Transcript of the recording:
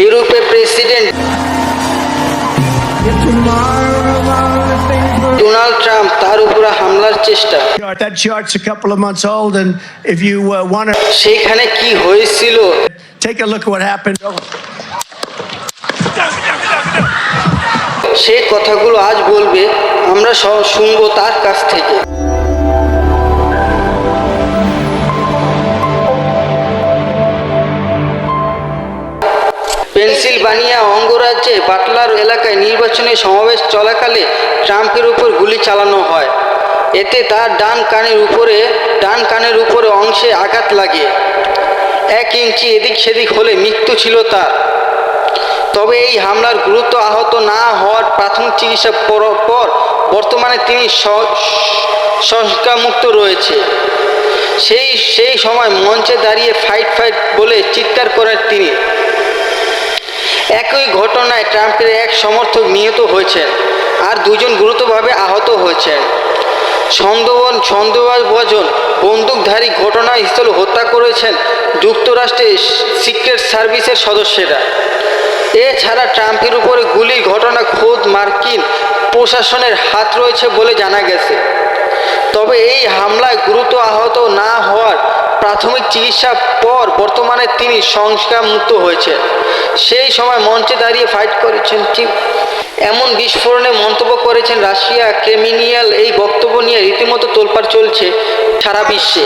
ইউরোপের president Donald Trump তার উপর হামলার চেষ্টা। That chart's a couple of months old, and if you want to সেইখানে কি হয়েছিল take a look at what happened. সেই কথাগুলো আজ বলবে, আমরা শুনবো তার কাছ থেকে। পেনসিলভানিয়া অঙ্গরাজ্যে বাটলার এলাকায় নির্বাচনী সমাবেশ চলাকালে ট্রাম্পের উপর গুলি চালানো হয়। এতে তার ডান কানের উপরে অংশে আঘাত লাগে। 1 ইঞ্চি এদিক সেদিক হলে মৃত্যু ছিল তার। তবে এই হামলার গুরুত্ব আহত না হওয়ার প্রাথমিক চিকিৎসা পর বর্তমানে তিনি শঙ্কামুক্ত রয়েছে। সেই সময় মঞ্চে দাঁড়িয়ে ফাইট বলে চিৎকার করেন তিনি। একই ঘটনায় ট্রাম্পের এক সমর্থক নিহত হয়েছেন, আর 2 জন গুরুতরভাবে আহত হয়েছেন। সন্দেহভাজন বন্দুকধারী ঘটনাস্থলে হত্যা করেছেন যুক্তরাষ্ট্রের সিক্রেট সার্ভিসের সদস্যরা। এছাড়া ট্রাম্পের উপরে গুলির ঘটনা খোদ মার্কিন প্রশাসনের হাত রয়েছে বলে জানা গেছে। তবে এই হামলায় গুরুতর আহত না হওয়ার প্রাথমিক চিকিৎসার পর বর্তমানে তিনি শঙ্কামুক্ত হয়েছেন। সেই সময় মঞ্চে দাঁড়িয়ে ফাইট করেছেন ঠিক এমন বিস্ফোরণে মন্তব্য করেছেন রাশিয়া ক্রেমলিনের। এই বক্তব্য নিয়ে রীতিমতো তোলপাড় চলছে সারা বিশ্বে।